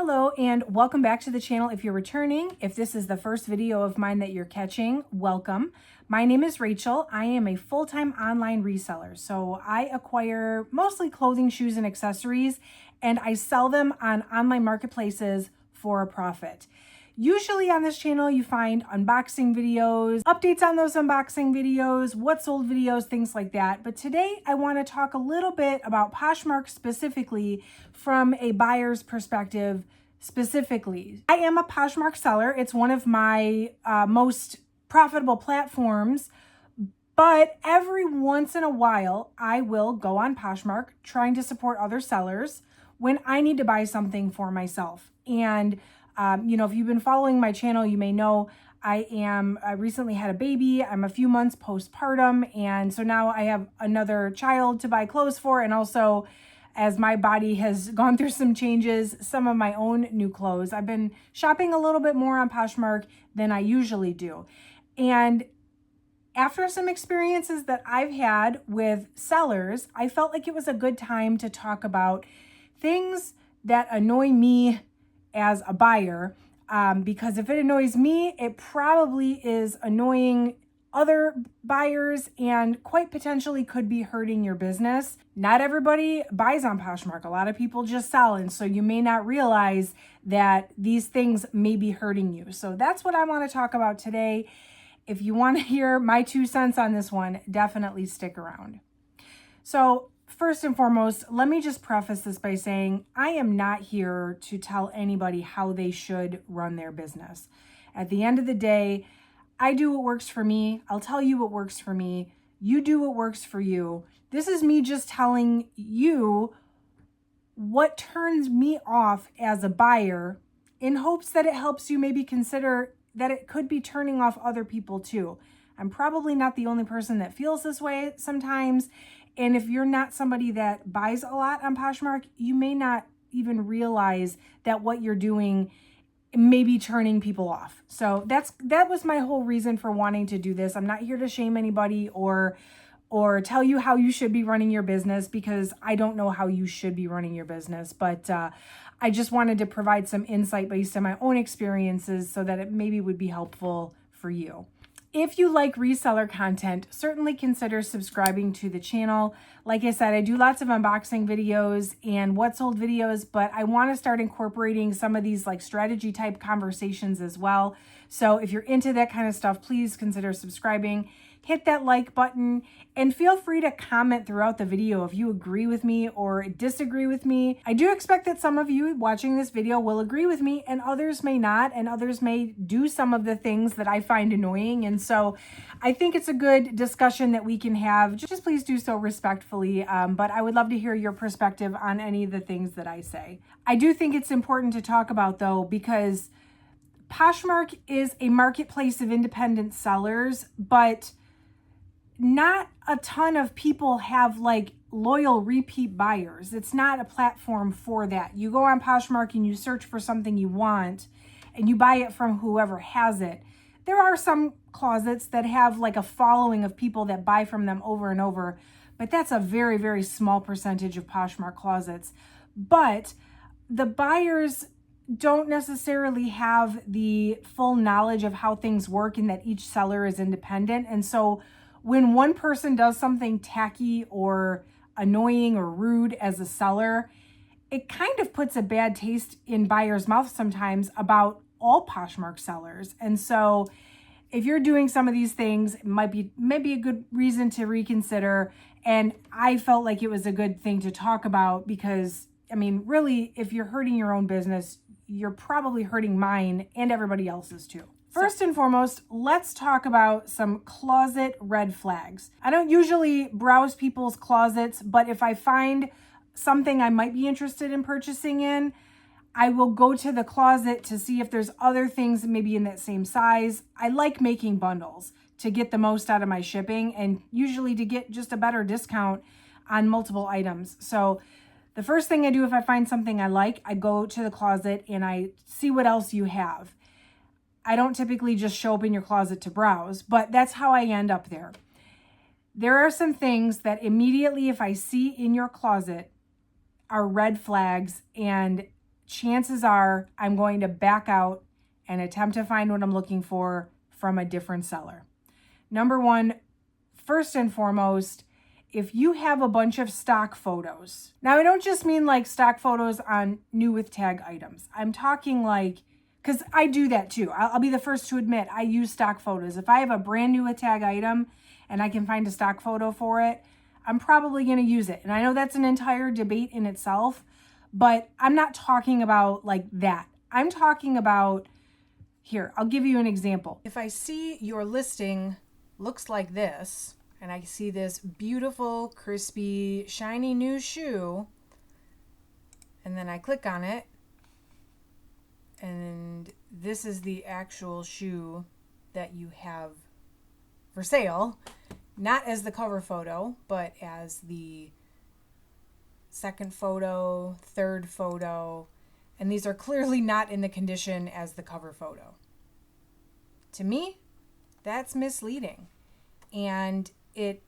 Hello and welcome back to the channel if you're returning. If this is the first video of mine that you're catching, welcome. My name is Rachel. I am a full-time online reseller. So I acquire mostly clothing, shoes, and accessories, and I sell them on online marketplaces for a profit. Usually on this channel, you find unboxing videos, updates on those unboxing videos, what sold videos, things like that. But today I want to talk a little bit about Poshmark specifically from a buyer's perspective specifically. I am a Poshmark seller. It's one of my most profitable platforms. But every once in a while, I will go on Poshmark trying to support other sellers when I need to buy something for myself. And if you've been following my channel, you may know I recently had a baby. I'm a few months postpartum. And so now I have another child to buy clothes for. And also, as my body has gone through some changes, some of my own new clothes. I've been shopping a little bit more on Poshmark than I usually do. And after some experiences that I've had with sellers, I felt like it was a good time to talk about things that annoy me as a buyer, because if it annoys me, it probably is annoying other buyers and quite potentially could be hurting your business. Not everybody buys on Poshmark. A lot of people just sell, and so you may not realize that these things may be hurting you. So that's what I want to talk about today. If you want to hear my 2 cents on this one, definitely stick around. So first and foremost, let me just preface this by saying I am not here to tell anybody how they should run their business. At the end of the day, I do what works for me. I'll tell you what works for me. You do what works for you. This is me just telling you what turns me off as a buyer in hopes that it helps you maybe consider that it could be turning off other people too. I'm probably not the only person that feels this way sometimes. And if you're not somebody that buys a lot on Poshmark, you may not even realize that what you're doing may be turning people off. So that was my whole reason for wanting to do this. I'm not here to shame anybody or tell you how you should be running your business, because I don't know how you should be running your business. But I just wanted to provide some insight based on my own experiences so that it maybe would be helpful for you. If you like reseller content, certainly consider subscribing to the channel. Like I said, I do lots of unboxing videos and what sold videos, but I want to start incorporating some of these like strategy type conversations as well. So if you're into that kind of stuff, please consider subscribing. Hit that like button and feel free to comment throughout the video if you agree with me or disagree with me. I do expect that some of you watching this video will agree with me and others may not, and others may do some of the things that I find annoying. And so I think it's a good discussion that we can have. Just please do so respectfully, but I would love to hear your perspective on any of the things that I say. I do think it's important to talk about though, because Poshmark is a marketplace of independent sellers, but not a ton of people have like loyal repeat buyers. It's not a platform for that. You go on Poshmark and you search for something you want and you buy it from whoever has it. There are some closets that have like a following of people that buy from them over and over, but that's a very, very small percentage of Poshmark closets. But the buyers don't necessarily have the full knowledge of how things work and that each seller is independent. And so when one person does something tacky or annoying or rude as a seller, it kind of puts a bad taste in buyers' mouths sometimes about all Poshmark sellers. And so if you're doing some of these things, it might be maybe a good reason to reconsider. And I felt like it was a good thing to talk about because, I mean, really, if you're hurting your own business, you're probably hurting mine and everybody else's too. First and foremost, let's talk about some closet red flags. I don't usually browse people's closets, but if I find something I might be interested in purchasing in, I will go to the closet to see if there's other things maybe in that same size. I like making bundles to get the most out of my shipping and usually to get just a better discount on multiple items. So the first thing I do if I find something I like, I go to the closet and I see what else you have. I don't typically just show up in your closet to browse, but that's how I end up there. There are some things that immediately, if I see in your closet, are red flags and chances are I'm going to back out and attempt to find what I'm looking for from a different seller. Number one, first and foremost, if you have a bunch of stock photos. Now, I don't just mean like stock photos on new with tag items. I'm talking like, because I do that too. I'll be the first to admit I use stock photos. If I have a brand new with tag item and I can find a stock photo for it, I'm probably going to use it. And I know that's an entire debate in itself, but I'm not talking about like that. I'm talking about, here, I'll give you an example. If I see your listing looks like this, and I see this beautiful, crispy, shiny new shoe, and then I click on it, and this is the actual shoe that you have for sale, not as the cover photo, but as the second photo, third photo, and these are clearly not in the condition as the cover photo. To me, that's misleading. And it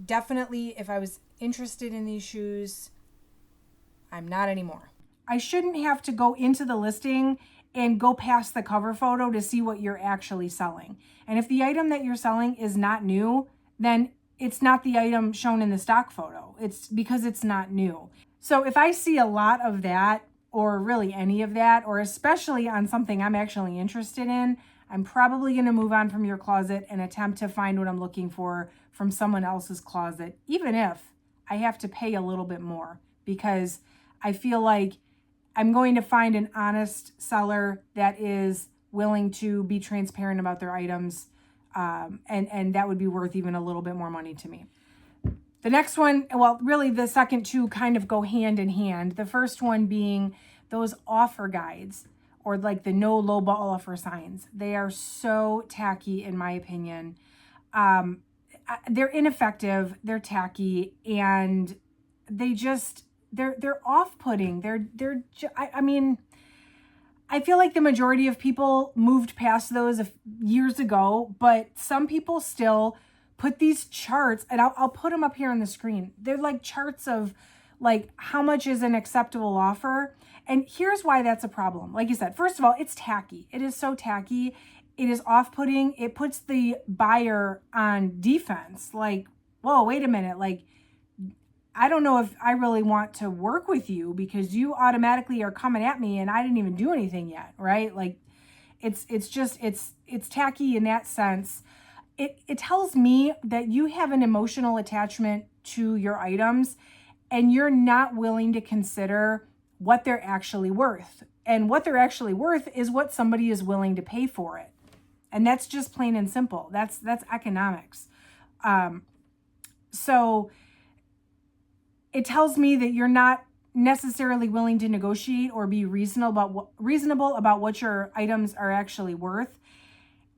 definitely, if I was interested in these shoes, I'm not anymore. I shouldn't have to go into the listing and go past the cover photo to see what you're actually selling. And if the item that you're selling is not new, then it's not the item shown in the stock photo. It's because it's not new. So if I see a lot of that, or really any of that, or especially on something I'm actually interested in, I'm probably going to move on from your closet and attempt to find what I'm looking for from someone else's closet, even if I have to pay a little bit more, because I feel like I'm going to find an honest seller that is willing to be transparent about their items, and that would be worth even a little bit more money to me. The next one, well, really the second two kind of go hand in hand. The first one being those offer guides, or like the no lowball offer signs. They are so tacky, in my opinion. They're ineffective, they're tacky, and they're off-putting. I mean, I feel like the majority of people moved past those years ago, but some people still put these charts, and I'll put them up here on the screen. They're like charts of like how much is an acceptable offer. And here's why that's a problem. Like you said, first of all, it's tacky. It is so tacky. It is off-putting. It puts the buyer on defense. Like, whoa, wait a minute. Like, I don't know if I really want to work with you because you automatically are coming at me and I didn't even do anything yet, right? Like, it's tacky in that sense. It tells me that you have an emotional attachment to your items and you're not willing to consider what they're actually worth. And what they're actually worth is what somebody is willing to pay for it. And that's just plain and simple. That's economics. So it tells me that you're not necessarily willing to negotiate or be reasonable about what your items are actually worth.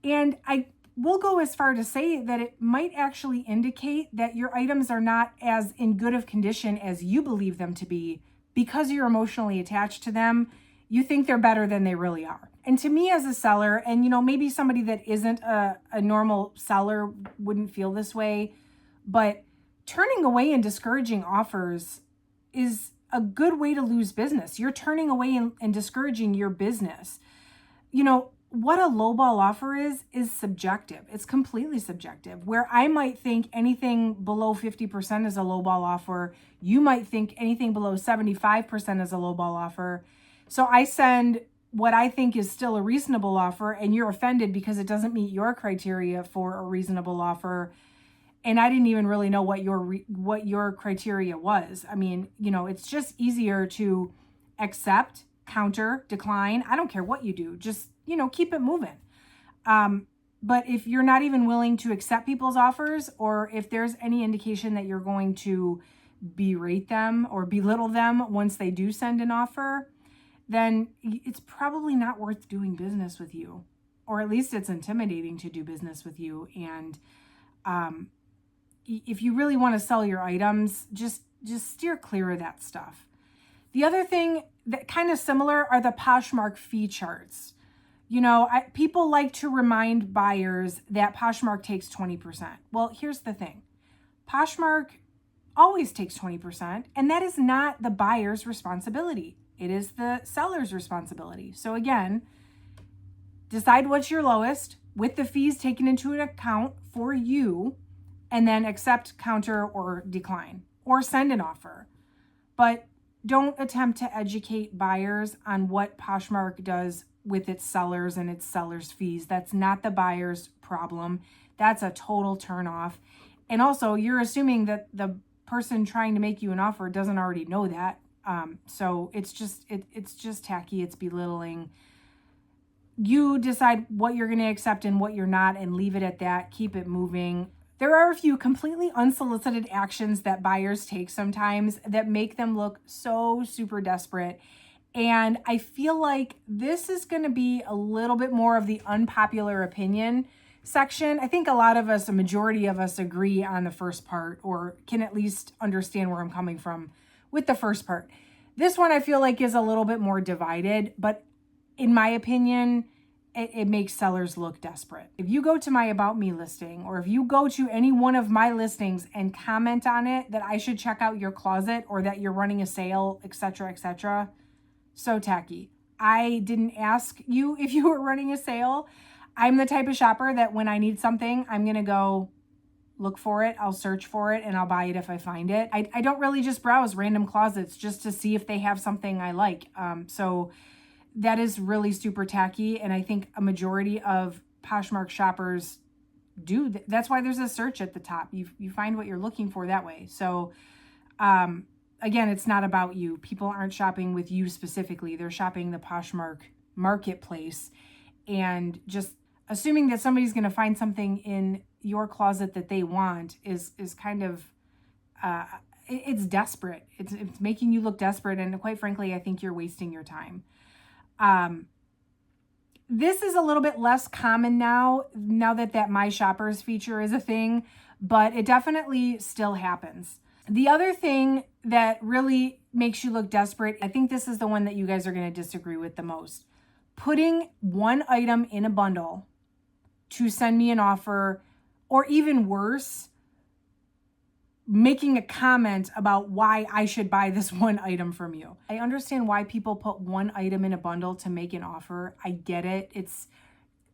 And I will go as far to say that it might actually indicate that your items are not as in good of condition as you believe them to be, because you're emotionally attached to them. You think they're better than they really are. And to me as a seller, and maybe somebody that isn't a normal seller wouldn't feel this way, but turning away and discouraging offers is a good way to lose business. You're turning away and discouraging your business. What a lowball offer is subjective. It's completely subjective. Where I might think anything below 50% is a lowball offer, you might think anything below 75% is a lowball offer. So I send what I think is still a reasonable offer, and you're offended because it doesn't meet your criteria for a reasonable offer. And I didn't even really know what your criteria was. I mean, it's just easier to accept, counter, decline. I don't care what you do. Just, keep it moving. But if you're not even willing to accept people's offers, or if there's any indication that you're going to berate them or belittle them once they do send an offer, then it's probably not worth doing business with you. Or at least it's intimidating to do business with you. And if you really want to sell your items, just steer clear of that stuff. The other thing that kind of similar are the Poshmark fee charts. People like to remind buyers that Poshmark takes 20%. Well, here's the thing. Poshmark always takes 20%, and that is not the buyer's responsibility. It is the seller's responsibility. So again, decide what's your lowest with the fees taken into account for you, and then accept, counter, or decline, or send an offer. But don't attempt to educate buyers on what Poshmark does with its sellers and its sellers' fees. That's not the buyer's problem. That's a total turnoff. And also, you're assuming that the person trying to make you an offer doesn't already know that. So it's just tacky. It's belittling. You decide what you're going to accept and what you're not, and leave it at that. Keep it moving. There are a few completely unsolicited actions that buyers take sometimes that make them look so super desperate. And I feel like this is going to be a little bit more of the unpopular opinion section. I think a lot of us, a majority of us, agree on the first part, or can at least understand where I'm coming from with the first part. This one I feel like is a little bit more divided, but in my opinion, it makes sellers look desperate. If you go to my About Me listing, or if you go to any one of my listings and comment on it that I should check out your closet, or that you're running a sale, etc., so tacky. I didn't ask you if you were running a sale. I'm the type of shopper that when I need something, I'm going to go look for it. I'll search for it and I'll buy it if I find it. I don't really just browse random closets just to see if they have something I like. So that is really super tacky. And I think a majority of Poshmark shoppers do. That's why there's a search at the top. You find what you're looking for that way. So, again, it's not about you. People aren't shopping with you specifically. They're shopping the Poshmark marketplace, and just assuming that somebody's going to find something in your closet that they want is kind of, it's desperate. It's making you look desperate. And quite frankly, I think you're wasting your time. This is a little bit less common now that My Shoppers feature is a thing, but it definitely still happens. The other thing that really makes you look desperate, I think this is the one that you guys are going to disagree with the most. Putting one item in a bundle to send me an offer, or even worse, making a comment about why I should buy this one item from you. I understand why people put one item in a bundle to make an offer. I get it.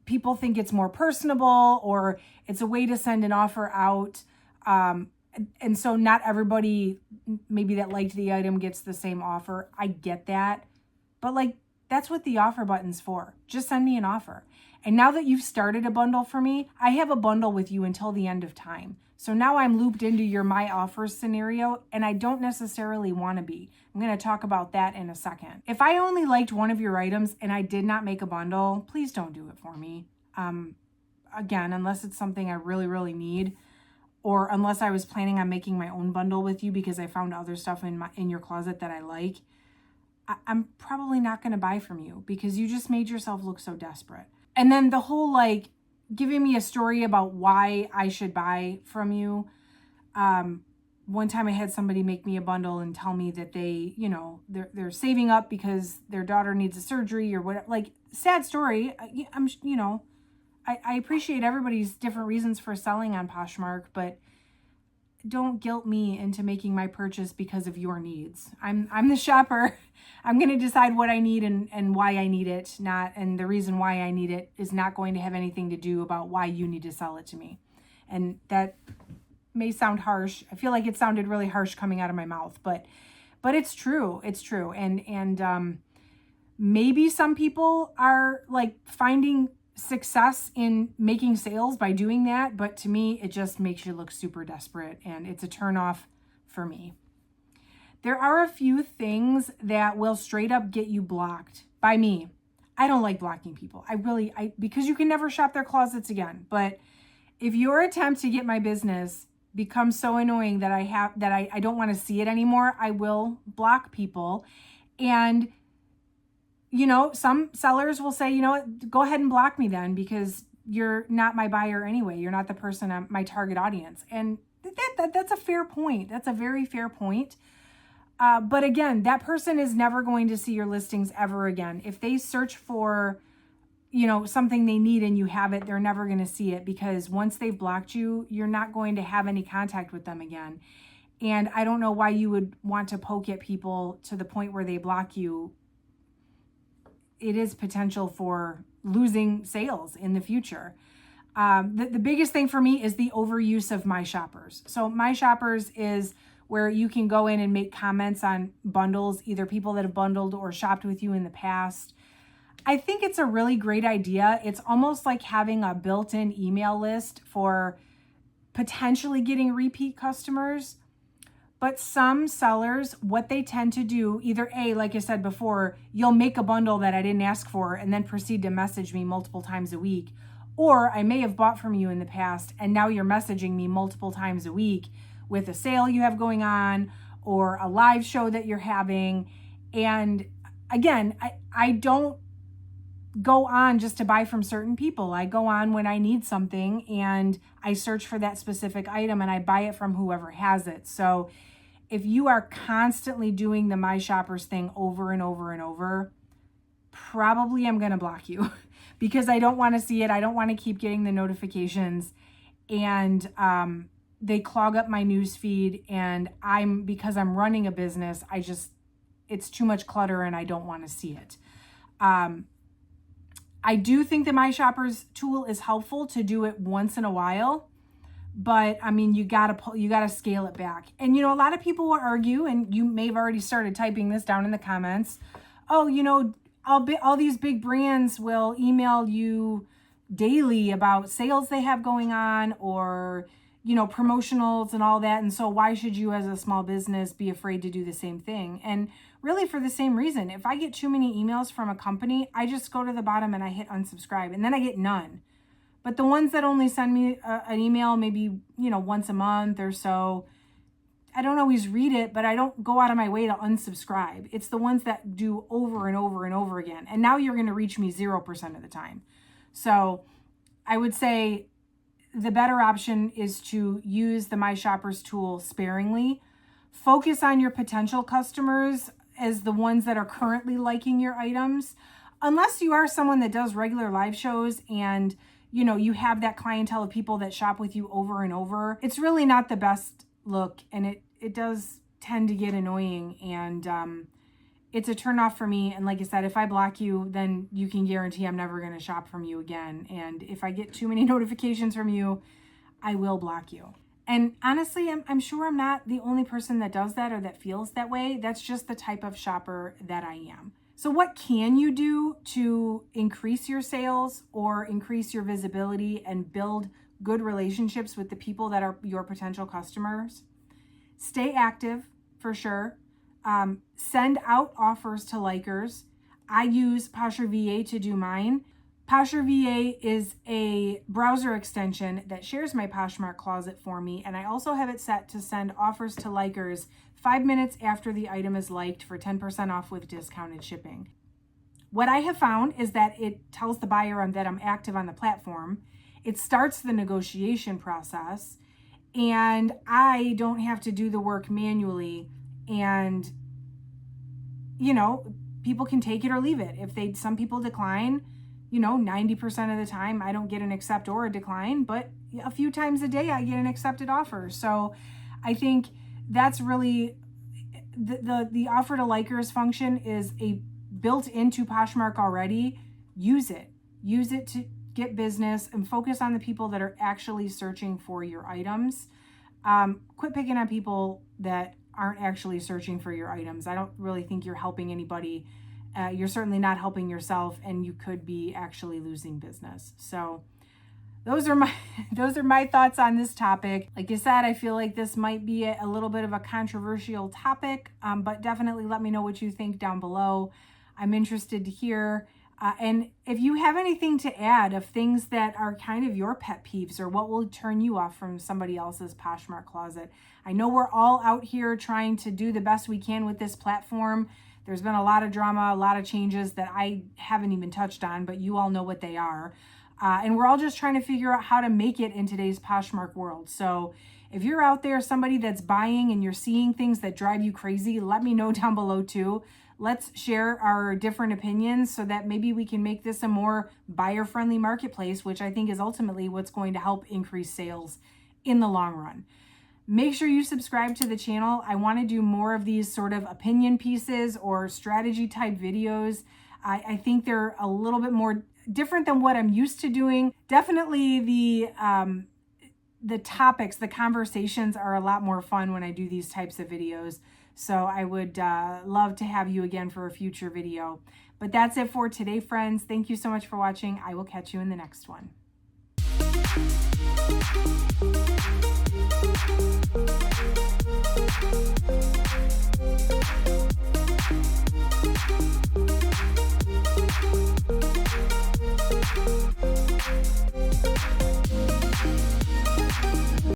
People think it's more personable, or it's a way to send an offer out. And so not everybody maybe that liked the item gets the same offer. I get that. But that's what the offer button's for. Just send me an offer. And now that you've started a bundle for me, I have a bundle with you until the end of time. So now I'm looped into your My Offers scenario, and I don't necessarily want to be. I'm going to talk about that in a second. If I only liked one of your items and I did not make a bundle, please don't do it for me. Again, unless it's something I really, really need, or unless I was planning on making my own bundle with you because I found other stuff in your closet that I like, I'm probably not going to buy from you because you just made yourself look so desperate. And then the whole giving me a story about why I should buy from you. One time I had somebody make me a bundle and tell me that they're saving up because their daughter needs a surgery or whatever. Sad story. I appreciate everybody's different reasons for selling on Poshmark, but don't guilt me into making my purchase because of your needs. I'm the shopper. I'm going to decide what I need and why I need it, and the reason why I need it is not going to have anything to do about why you need to sell it to me. And that may sound harsh. I feel like it sounded really harsh coming out of my mouth, but it's true. It's true. And maybe some people are finding success in making sales by doing that, but to me, it just makes you look super desperate, and it's a turnoff for me. There are a few things that will straight up get you blocked by me. I don't like blocking people. Because you can never shop their closets again. But if your attempt to get my business becomes so annoying that I don't want to see it anymore, I will block people. And some sellers will say, go ahead and block me then because you're not my buyer anyway. You're not the person I'm my target audience. And that's a fair point. That's a very fair point. But again, that person is never going to see your listings ever again. If they search for, something they need and you have it, they're never going to see it because once they've blocked you, you're not going to have any contact with them again. And I don't know why you would want to poke at people to the point where they block you it is potential for losing sales in the future. The biggest thing for me is the overuse of My Shoppers. So My Shoppers is where you can go in and make comments on bundles, either people that have bundled or shopped with you in the past. I think it's a really great idea. It's almost like having a built-in email list for potentially getting repeat customers. But some sellers, what they tend to do, either A, like I said before, you'll make a bundle that I didn't ask for and then proceed to message me multiple times a week. Or I may have bought from you in the past and now you're messaging me multiple times a week with a sale you have going on or a live show that you're having. And again, I don't go on just to buy from certain people. I go on when I need something and I search for that specific item and I buy it from whoever has it. So if you are constantly doing the My Shoppers thing over and over and over, probably I'm going to block you because I don't want to see it. I don't want to keep getting the notifications, and they clog up my news feed, and because I'm running a business, it's too much clutter and I don't want to see it. I do think the My Shoppers tool is helpful to do it once in a while, but I mean, you gotta scale it back. And a lot of people will argue, and you may have already started typing this down in the comments. Oh, all these big brands will email you daily about sales they have going on, or promotionals and all that. And so why should you as a small business be afraid to do the same thing? And really for the same reason, if I get too many emails from a company, I just go to the bottom and I hit unsubscribe, and then I get none. But the ones that only send me an email maybe, once a month or so, I don't always read it, but I don't go out of my way to unsubscribe. It's the ones that do over and over and over again. And now you're going to reach me 0% of the time. So I would say the better option is to use the My Shoppers tool sparingly. Focus on your potential customers as the ones that are currently liking your items. Unless you are someone that does regular live shows and you have that clientele of people that shop with you over and over, it's really not the best look, and it does tend to get annoying, and it's a turnoff for me. And like I said, if I block you, then you can guarantee I'm never going to shop from you again. And if I get too many notifications from you, I will block you. And honestly, I'm sure I'm not the only person that does that or that feels that way. That's just the type of shopper that I am. So what can you do to increase your sales or increase your visibility and build good relationships with the people that are your potential customers? Stay active, for sure. Send out offers to likers. I use Poshmark VA to do mine. Poshmark VA is a browser extension that shares my Poshmark closet for me, and I also have it set to send offers to likers 5 minutes after the item is liked for 10% off with discounted shipping. What I have found is that it tells the buyer that I'm active on the platform. It starts the negotiation process, and I don't have to do the work manually. And people can take it or leave it. Some people decline, 90% of the time I don't get an accept or a decline, but a few times a day I get an accepted offer. So I think that's really the offer to likers function is a built into Poshmark already. Use it to get business and focus on the people that are actually searching for your items. Quit picking on people that aren't actually searching for your items. I don't really think you're helping anybody. You're certainly not helping yourself, and you could be actually losing business. So those are my thoughts on this topic. Like I said, I feel like this might be a little bit of a controversial topic, but definitely let me know what you think down below. I'm interested to hear. And if you have anything to add of things that are kind of your pet peeves or what will turn you off from somebody else's Poshmark closet. I know we're all out here trying to do the best we can with this platform. There's been a lot of drama, a lot of changes that I haven't even touched on, but you all know what they are. And we're all just trying to figure out how to make it in today's Poshmark world. So if you're out there, somebody that's buying and you're seeing things that drive you crazy, let me know down below too. Let's share our different opinions so that maybe we can make this a more buyer-friendly marketplace, which I think is ultimately what's going to help increase sales in the long run. Make sure you subscribe to the channel. I want to do more of these sort of opinion pieces or strategy type videos. I think they're a little bit more different than what I'm used to doing. Definitely the topics, the conversations are a lot more fun when I do these types of videos. So I would love to have you again for a future video. But that's it for today, friends. Thank you so much for watching. I will catch you in the next one.